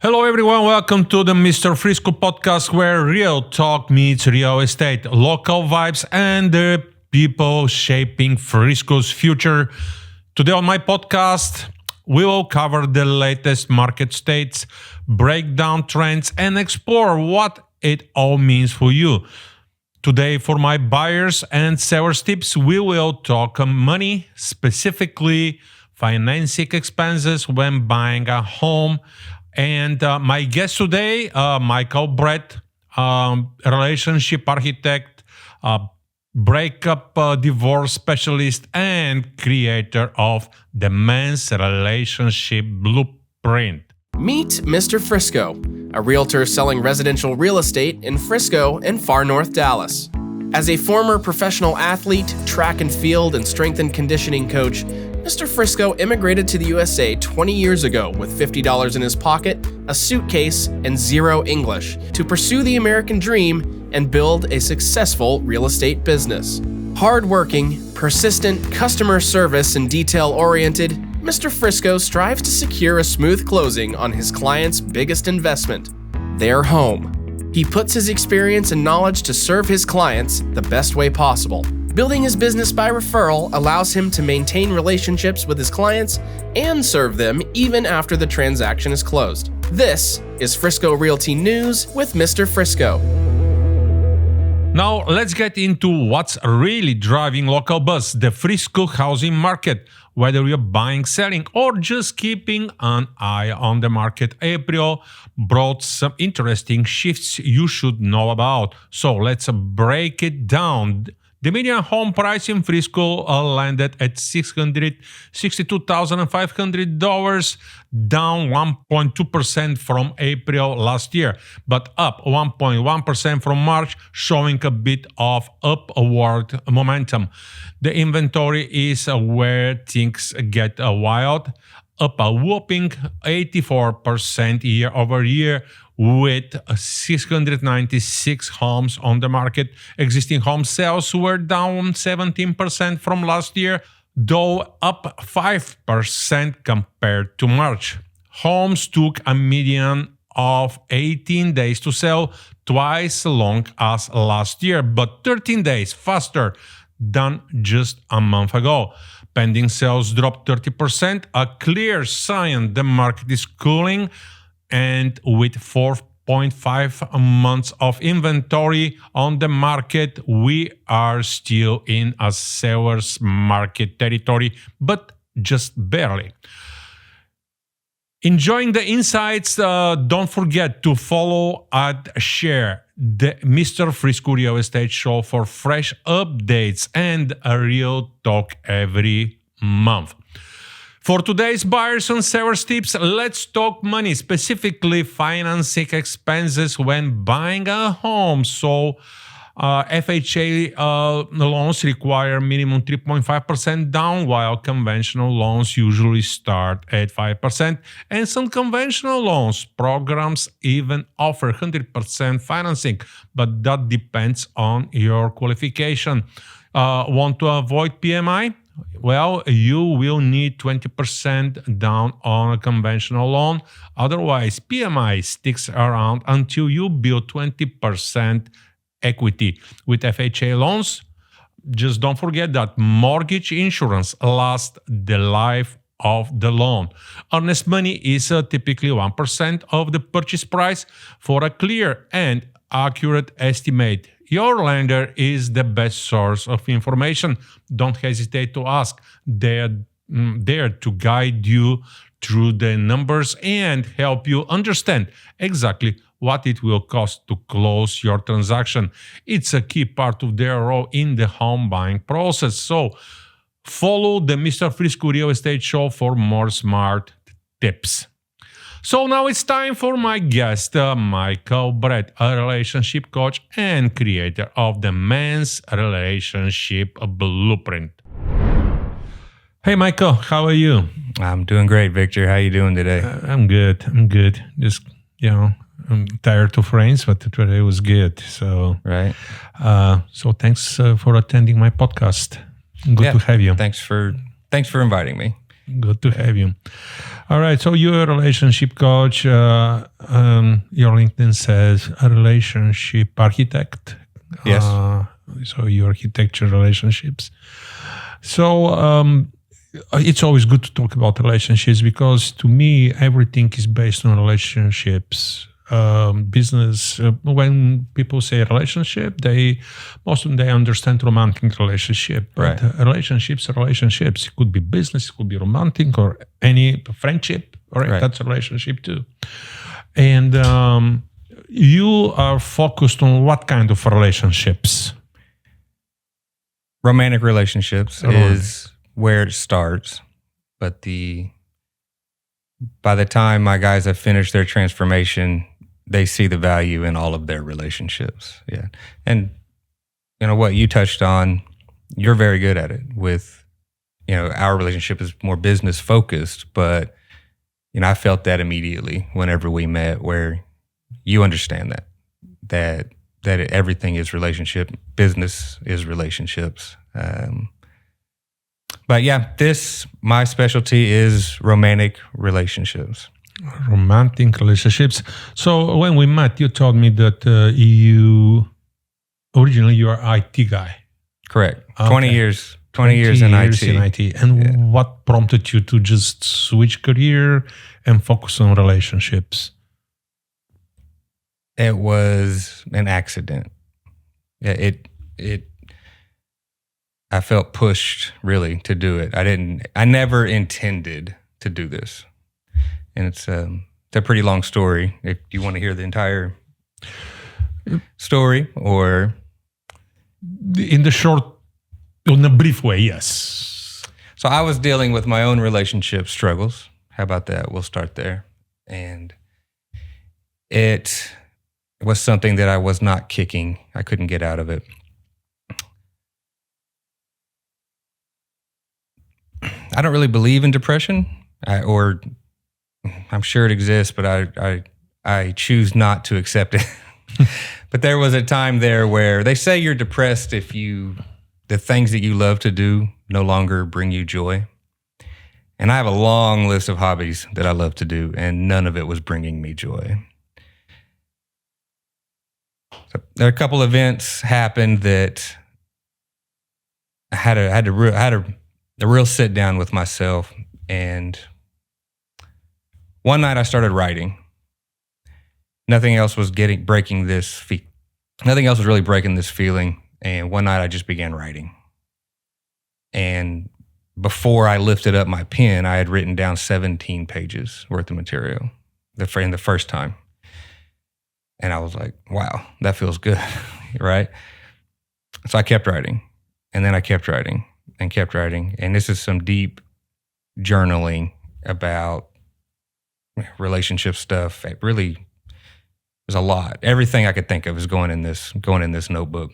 Hello everyone, welcome to the MisterFrisco podcast where real talk meets real estate, local vibes and the people shaping Frisco's future. Today on my podcast, we will cover the latest market states, break down trends and explore what it all means for you. Today for my buyers and sellers tips, we will talk money, specifically financing expenses when buying a home. And my guest today, Michael Brett, relationship architect, breakup divorce specialist, and creator of the Men's Relationship Blueprint. Meet MisterFrisco, a realtor selling residential real estate in Frisco and far North Dallas. As a former professional athlete, track and field, and strength and conditioning coach, MisterFrisco immigrated to the USA 20 years ago with $50 in his pocket, a suitcase, and zero English to pursue the American dream and build a successful real estate business. Hardworking, persistent, customer service, and detail-oriented, MisterFrisco strives to secure a smooth closing on his client's biggest investment, their home. He puts his experience and knowledge to serve his clients the best way possible. Building his business by referral allows him to maintain relationships with his clients and serve them even after the transaction is closed. This is Frisco Realty News with MisterFrisco. Now let's get into what's really driving local buzz, the Frisco housing market. Whether you're buying, selling, or just keeping an eye on the market, April brought some interesting shifts you should know about. So let's break it down. The median home price in Frisco landed at $662,500, down 1.2% from April last year, but up 1.1% from March, showing a bit of upward momentum. The inventory is where things get wild, up a whopping 84% year over year, with 696 homes on the market. Existing home sales were down 17% from last year, though up 5% compared to March. Homes took a median of 18 days to sell, twice as long as last year, but 13 days faster than just a month ago. Pending sales dropped 30%, a clear sign the market is cooling. And with 4.5 months of inventory on the market, we are still in a seller's market territory, but just barely. Enjoying the insights? Don't forget to follow and share the MisterFrisco Real Estate Show for fresh updates and a real talk every month. For today's buyers and sellers tips, let's talk money, specifically financing expenses when buying a home. So FHA loans require minimum 3.5% down, while conventional loans usually start at 5%. And some conventional loans programs even offer 100% financing, but that depends on your qualification. Want to avoid PMI? Well, you will need 20% down on a conventional loan. Otherwise, PMI sticks around until you build 20% equity. With FHA loans, just don't forget that mortgage insurance lasts the life of the loan. Earnest money is typically 1% of the purchase price. For a clear and accurate estimate, your lender is the best source of information. Don't hesitate to ask. They're there to guide you through the numbers and help you understand exactly what it will cost to close your transaction. It's a key part of their role in the home buying process. So follow the MisterFrisco Real Estate Show for more smart tips. So now it's time for my guest, Michael Brett, a relationship coach and creator of the Men's Relationship Blueprint. Hey, Michael, how are you? I'm doing great, Victor. How are you doing today? I'm good. Just, I'm tired of rains, but today was good. So, right. So thanks for attending my podcast. Good to have you. Thanks for inviting me. Good to have you. All right. So you're a relationship coach. Your LinkedIn says a relationship architect. Yes. So you architecture relationships. So it's always good to talk about relationships because to me, everything is based on relationships. Business, when people say relationship, most of them, they understand romantic relationship, but Right. Relationships are relationships. It could be business, it could be romantic, or any friendship. All right, Right. that's a relationship too. And you are focused on what kind of relationships? Romantic relationships is where it starts, but by the time my guys have finished their transformation, they see the value in all of their relationships. Yeah. And you know what you touched on, you're very good at it with, our relationship is more business focused, but I felt that immediately whenever we met, where you understand that everything is relationship, business is relationships. But yeah, my specialty is romantic relationships. Romantic relationships. So when we met, you told me that originally you are IT guy. Correct. Okay. 20 years in IT. And what prompted you to just switch career and focus on relationships? It was an accident. Yeah, I felt pushed really to do it. I never intended to do this. And it's a pretty long story. If you want to hear the entire story, or in a brief way, yes. So I was dealing with my own relationship struggles. How about that? We'll start there. And it was something that I was not kicking. I couldn't get out of it. I don't really believe in depression, or I'm sure it exists, but I choose not to accept it. But there was a time there where they say you're depressed if the things that you love to do no longer bring you joy. And I have a long list of hobbies that I love to do, and none of it was bringing me joy. So there are a couple events happened that I had a real sit down with myself, and one night I started writing. Nothing else was really breaking this feeling. And one night I just began writing. And before I lifted up my pen, I had written down 17 pages worth of material in the first time. And I was like, wow, that feels good, right? So I kept writing, and then I kept writing and kept writing. And this is some deep journaling about relationship stuff. It really was a lot. Everything I could think of is going in this notebook.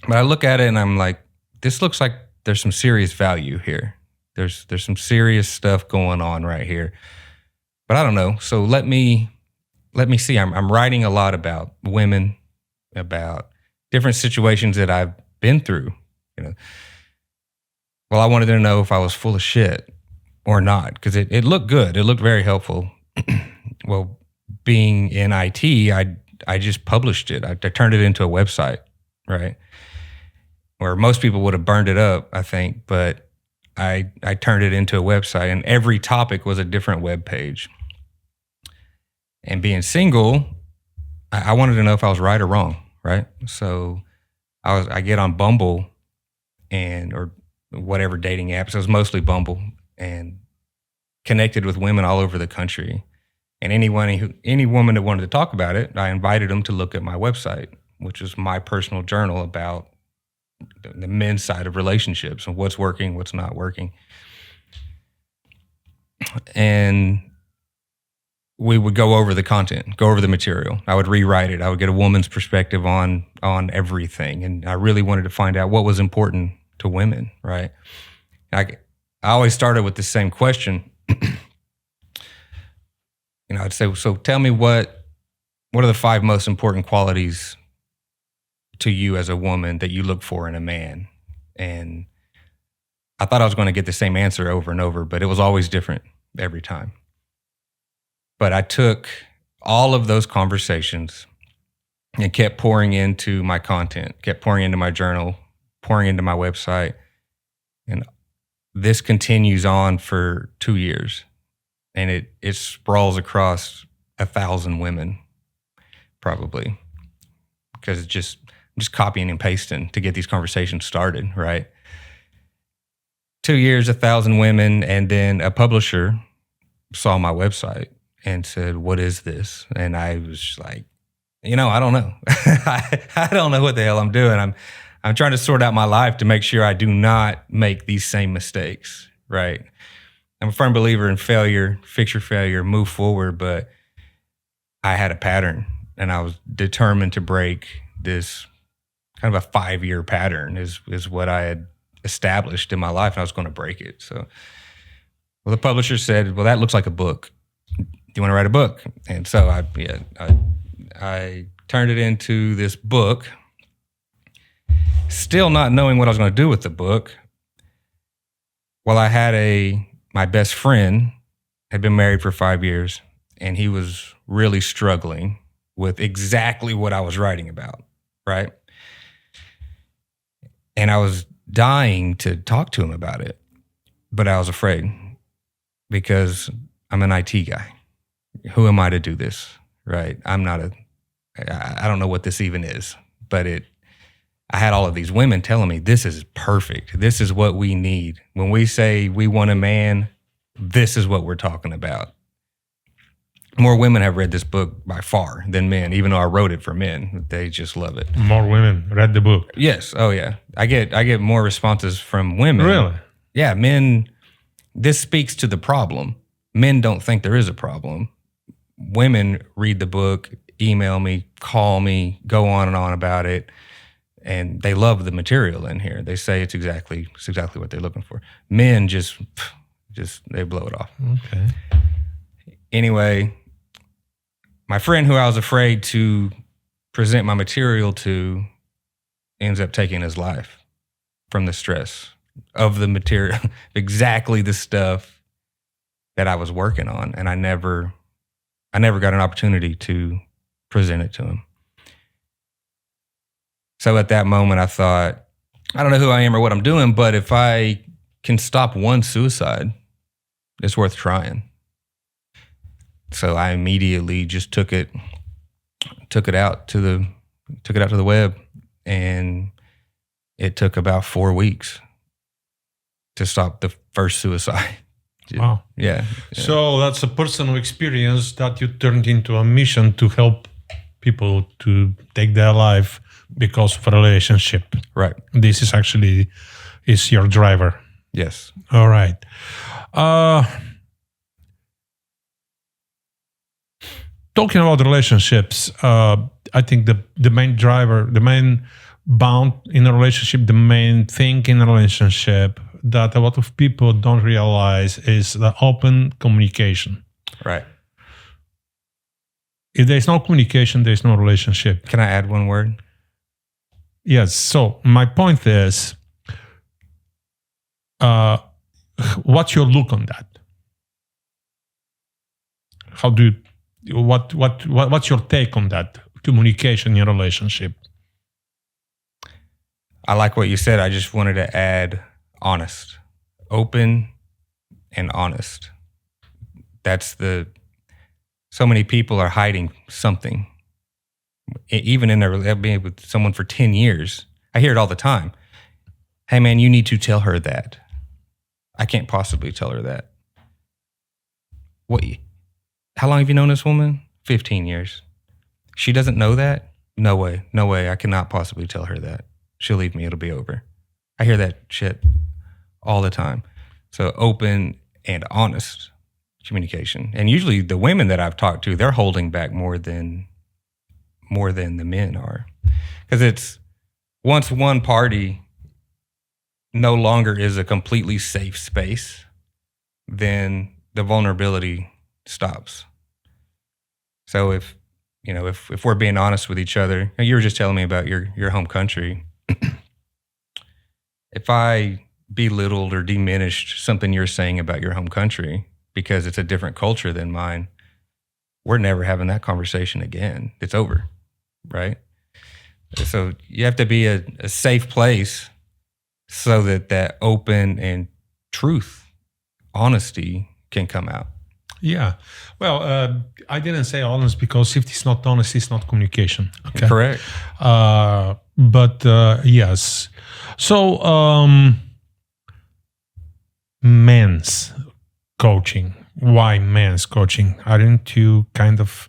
But I look at it and I'm like, this looks like there's some serious value here. There's some serious stuff going on right here. But I don't know. So let me see. I'm writing a lot about women, about different situations that I've been through. Well, I wanted to know if I was full of shit or not, because it looked good. It looked very helpful. Well, being in IT, I just published it. I turned it into a website, right? Where most people would have burned it up, I think, but I turned it into a website, and every topic was a different web page. And being single, I wanted to know if I was right or wrong, right? So I get on Bumble or whatever dating apps. It was mostly Bumble, and connected with women all over the country. And any woman that wanted to talk about it, I invited them to look at my website, which is my personal journal about the men's side of relationships and what's working, what's not working. And we would go over the content, go over the material. I would rewrite it. I would get a woman's perspective on everything. And I really wanted to find out what was important to women, right? I always started with the same question. I'd say, so tell me what are the 5 most important qualities to you as a woman that you look for in a man? And I thought I was going to get the same answer over and over, but it was always different. every time. But I took all of those conversations and kept pouring into my content, kept pouring into my journal, pouring into my website. And this continues on for 2 years. And it sprawls across 1,000 women, probably. Because I'm just copying and pasting to get these conversations started, right? 2 years, 1,000 women, and then a publisher saw my website and said, "What is this?" And I was like, I don't know. I don't know what the hell I'm doing. I'm trying to sort out my life to make sure I do not make these same mistakes, right? I'm a firm believer in failure, fix your failure, move forward, but I had a pattern and I was determined to break this kind of a 5-year pattern is what I had established in my life, and I was going to break it. So, the publisher said, "Well, that looks like a book. Do you want to write a book?" And so I turned it into this book, still not knowing what I was going to do with the book. Well, I had my best friend had been married for 5 years, and he was really struggling with exactly what I was writing about, right? And I was dying to talk to him about it, but I was afraid because I'm an IT guy. Who am I to do this, right? I don't know what this even is, but I had all of these women telling me, this is perfect. This is what we need. When we say we want a man, this is what we're talking about. More women have read this book by far than men, even though I wrote it for men. They just love it. More women read the book. Yes. Oh yeah. I get more responses from women. Really? Yeah. Men, this speaks to the problem. Men don't think there is a problem. Women read the book, email me, call me, go on and on about it. And they love the material in here. They say it's exactly what they're looking for. Men just they blow it off. Okay. Anyway, my friend who I was afraid to present my material to ends up taking his life from the stress of the material, exactly the stuff that I was working on. And I never got an opportunity to present it to him. So at that moment, I thought, I don't know who I am or what I'm doing, but if I can stop one suicide, it's worth trying. So I immediately just took it out to the web, and it took about 4 weeks to stop the first suicide. Wow. Yeah. So that's a personal experience that you turned into a mission to help people to take their life because of a relationship. Right. This is your driver. Yes. All right. Talking about relationships, I think the main driver, the main bound in a relationship, the main thing in a relationship that a lot of people don't realize is the open communication. Right. If there's no communication, there's no relationship. Can I add one word? Yes. So my point is, what's your look on that? What's your take on that communication in a relationship? I like what you said. I just wanted to add honest, open and honest. So many people are hiding something. Even in being with someone for 10 years, I hear it all the time. Hey man, you need to tell her that. I can't possibly tell her that. What? How long have you known this woman? 15 years. She doesn't know that? No way. I cannot possibly tell her that. She'll leave me, it'll be over. I hear that shit all the time. So open and honest communication. And usually the women that I've talked to, they're holding back more than the men are. Because it's once one party no longer is a completely safe space, then the vulnerability stops. So if we're being honest with each other, you were just telling me about your home country. If I belittled or diminished something you're saying about your home country because it's a different culture than mine, we're never having that conversation again. It's over, right? So you have to be a safe place so that open and truth, honesty can come out. Yeah. Well, I didn't say honest because if it's not honest, it's not communication. Okay. Correct. But yes. So men's coaching. Why men's coaching? Aren't you kind of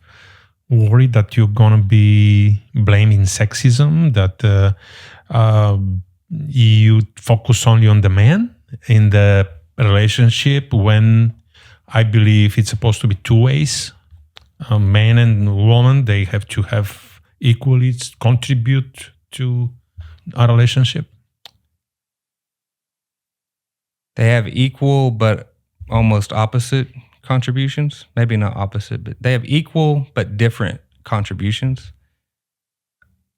worried that you're gonna be blaming sexism? That you focus only on the man in the relationship when I believe it's supposed to be two ways. Man and woman, they have to have equally contribute to a relationship. They have equal but almost opposite contributions. Maybe not opposite, but they have equal but different contributions.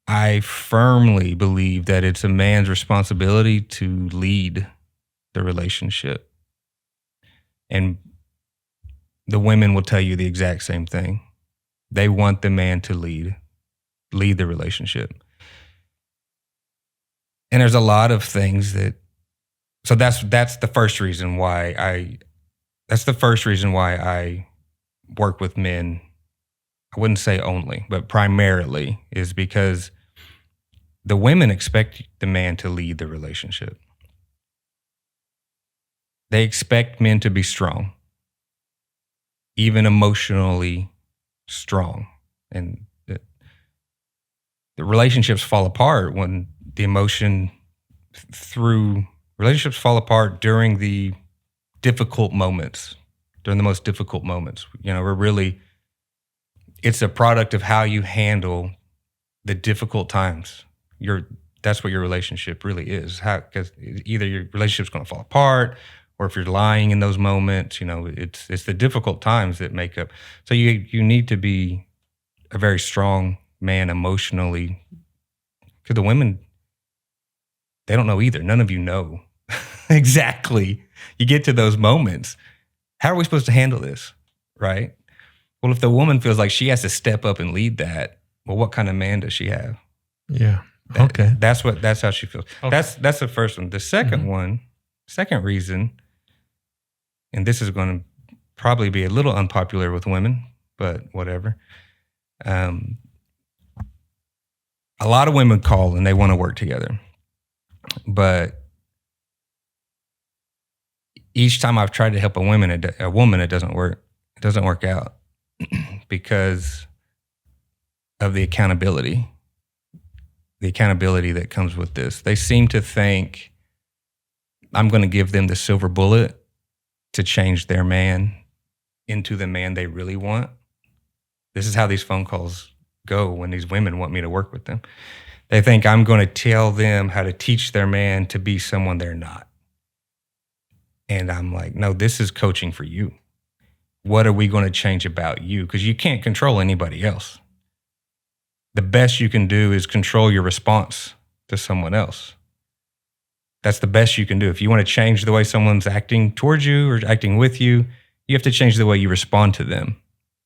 I firmly believe that it's a man's responsibility to lead the relationship. And the women will tell you the exact same thing. They want the man to lead the relationship. And there's a lot of things so that's the first reason why I work with men. I wouldn't say only, but primarily is because the women expect the man to lead the relationship. They expect men to be strong, even emotionally strong. And the relationships fall apart when relationships fall apart during the difficult moments, during the most difficult moments. It's a product of how you handle the difficult times. That's what your relationship really is. Because either your relationship's going to fall apart, or if you're lying in those moments, it's the difficult times that make up. So you need to be a very strong man emotionally. Because the women, they don't know either. None of you know exactly. You get to those moments. How are we supposed to handle this, right? Well, if the woman feels like she has to step up and lead that, well, what kind of man does she have? Yeah. Okay. That's how she feels. Okay. That's the first one. The second reason, and this is going to probably be a little unpopular with women, but whatever. A lot of women call and they want to work together. But each time I've tried to help a woman, it doesn't work. It doesn't work out because of the accountability that comes with this. They seem to think I'm going to give them the silver bullet to change their man into the man they really want. This is how these phone calls go when these women want me to work with them. They think I'm going to tell them how to teach their man to be someone they're not. And I'm like, no, this is coaching for you. What are we going to change about you? Because you can't control anybody else. The best you can do is control your response to someone else. That's the best you can do. If you want to change the way someone's acting towards you or acting with you, you have to change the way you respond to them.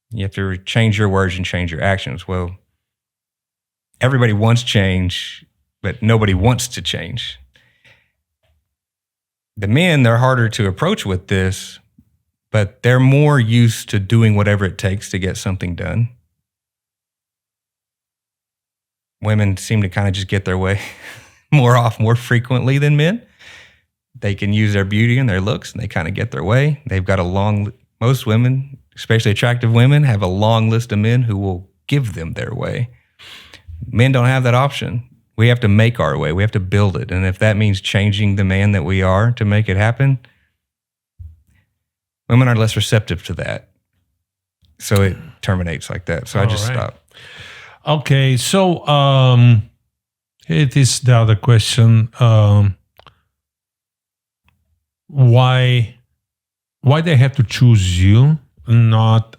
You have to change your words and change your actions. Well, everybody wants change, but nobody wants to change. The men, they're harder to approach with this, but they're more used to doing whatever it takes to get something done. Women seem to kind of just get their way more frequently than men. They can use their beauty and their looks and they kind of get their way. They've got most women, especially attractive women, have a long list of men who will give them their way. Men don't have that option. We have to make our way. We have to build it. And if that means changing the man that we are to make it happen, women are less receptive to that. So it terminates like that. So I just stop. Okay. So it is the other question. Why they have to choose you, not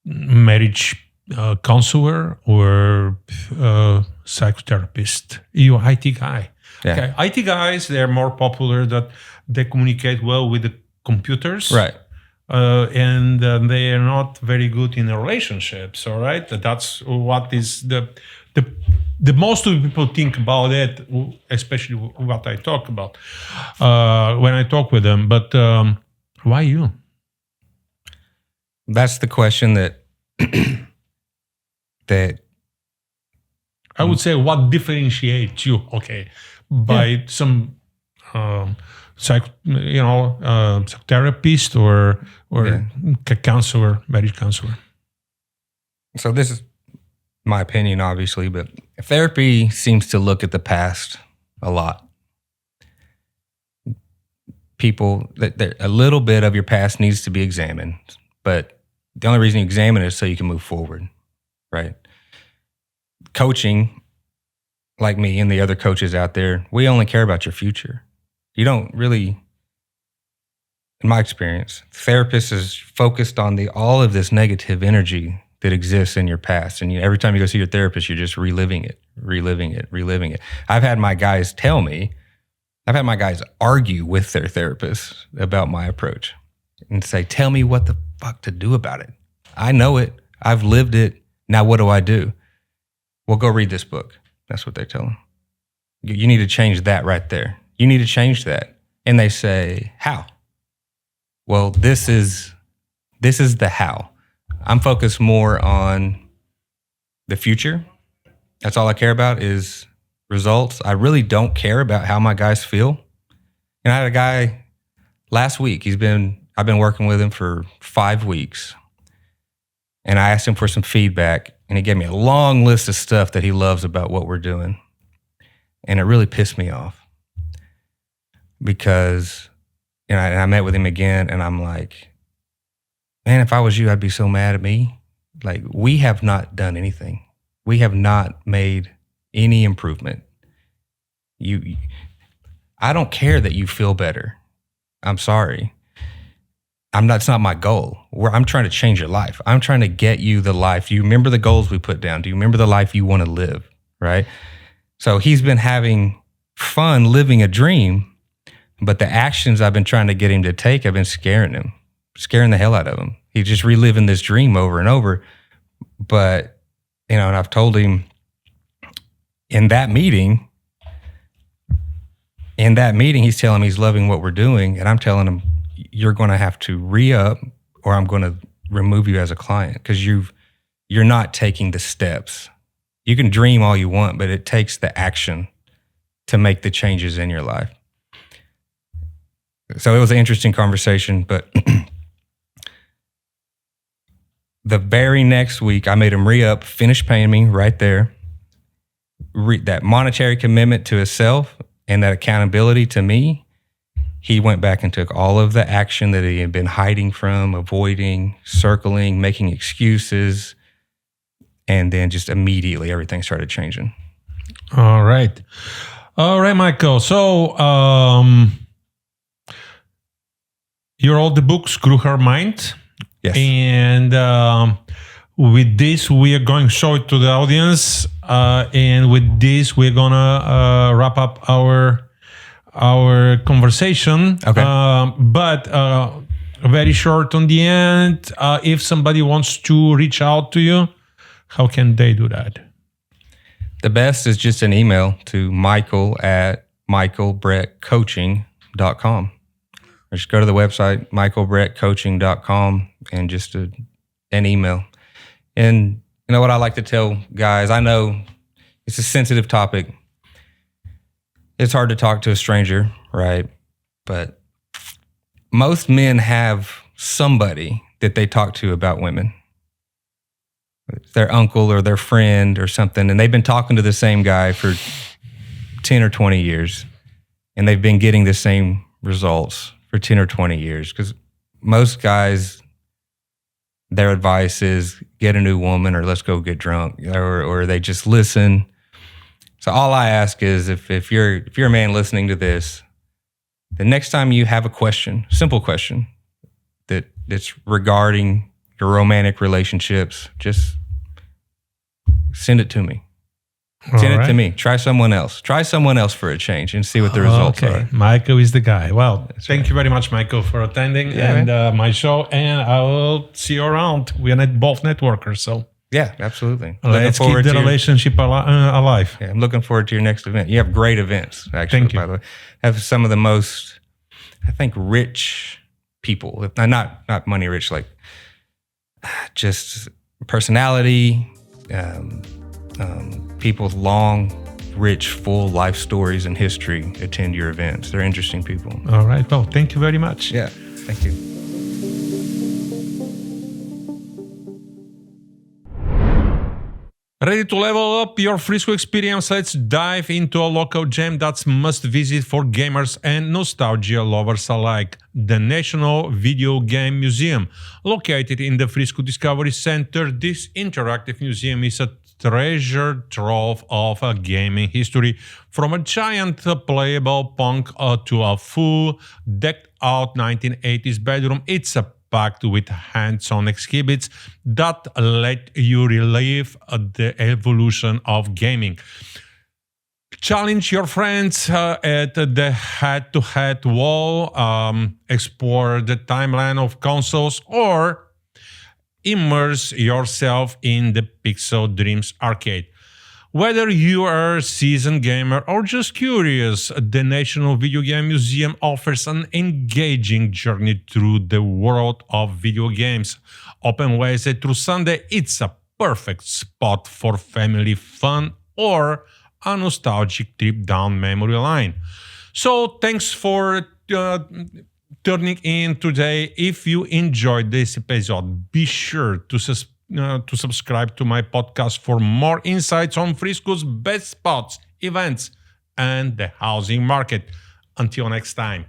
marriage counselor or psychotherapist? You're IT guy. Yeah. Okay, IT guys, they're more popular that they communicate well with the computers. Right. And they are not very good in relationships. All right, that's what is the most of the people think about it, especially what I talk about when I talk with them. But why you? That's the question that I would say what differentiates you? Okay, by some psychotherapist or counselor, marriage counselor. So this is my opinion, obviously, but therapy seems to look at the past a lot. People, that a little bit of your past needs to be examined, but the only reason you examine it is so you can move forward, right? Coaching, like me and the other coaches out there, we only care about your future. You don't really, in my experience, therapist is focused on all of this negative energy that exists in your past. And every time you go see your therapist, you're just reliving it. I've had my guys argue with their therapists about my approach and say, tell me what the fuck to do about it. I know it. I've lived it. Now what do I do? Well, go read this book. That's what they tell them. You need to change that right there. You need to change that. And they say, how? Well, this is the how. I'm focused more on the future. That's all I care about is results. I really don't care about how my guys feel. And I had a guy last week. I've been working with him for 5 weeks. And I asked him for some feedback, and he gave me a long list of stuff that he loves about what we're doing. And it really pissed me off because, I met with him again, and I'm like, man, if I was you, I'd be so mad at me. Like, we have not done anything. We have not made any improvement. I don't care that you feel better. I'm sorry. It's not my goal. I'm trying to change your life. I'm trying to get you the life. Do you remember the goals we put down? Do you remember the life you want to live? Right? So he's been having fun living a dream, but the actions I've been trying to get him to take have been scaring the hell out of him. He's just reliving this dream over and over. But, and I've told him in that meeting, he's telling me he's loving what we're doing. And I'm telling him, you're going to have to re-up or I'm going to remove you as a client because you're not taking the steps. You can dream all you want, but it takes the action to make the changes in your life. So it was an interesting conversation, but the very next week, I made him re-up, finish paying me right there. That monetary commitment to himself and that accountability to me, he went back and took all of the action that he had been hiding from, avoiding, circling, making excuses, and then just immediately everything started changing. All right, Michael. So you wrote the book Screw Her Mind. Yes. And with this, we are going to show it to the audience. And with this, we're going to wrap up our conversation. Okay. But very short on the end. If somebody wants to reach out to you, how can they do that? The best is just an email to michael@michaelbrettcoaching.com. Or just go to the website, michaelbrettcoaching.com, and just an email. And you know what I like to tell guys, I know it's a sensitive topic. It's hard to talk to a stranger, right? But most men have somebody that they talk to about women. It's their uncle or their friend or something, and they've been talking to the same guy for 10 or 20 years, and they've been getting the same results for 10 or 20 years. Because most guys, their advice is get a new woman or let's go get drunk, or they just listen. So all I ask is if you're a man listening to this, the next time you have a question, simple question that's regarding your romantic relationships, just send it to me. Send it to me. Try someone else. Try someone else for a change and see what the results are. Michael is the guy. Well, thank you very much, Michael, for attending my show. And I will see you around. We are both networkers, so. Yeah, absolutely. Let's keep the relationship alive. Yeah, I'm looking forward to your next event. You have great events, actually, Thank you. by the way. Have some of the most, I think, rich people. Not money rich, like just personality, people with long, rich, full life stories and history attend your events. They're interesting people. All right. Well, thank you very much. Yeah, thank you. Ready to level up your Frisco experience? Let's dive into a local gem that's must visit for gamers and nostalgia lovers alike. The National Video Game Museum. Located in the Frisco Discovery Center, this interactive museum is a treasure trove of a gaming history, from a giant playable punk to a full decked out 1980s bedroom. It's a packed with hands-on exhibits that let you relive the evolution of gaming. Challenge your friends at the head-to-head wall, explore the timeline of consoles, or immerse yourself in the Pixel Dreams arcade. Whether you are a seasoned gamer or just curious, the National Video Game Museum offers an engaging journey through the world of video games. Open Wednesday through Sunday, it's a perfect spot for family fun or a nostalgic trip down memory lane. So thanks for tuning in today. If you enjoyed this episode, be sure to subscribe to my podcast for more insights on Frisco's best spots, events, and the housing market. Until next time.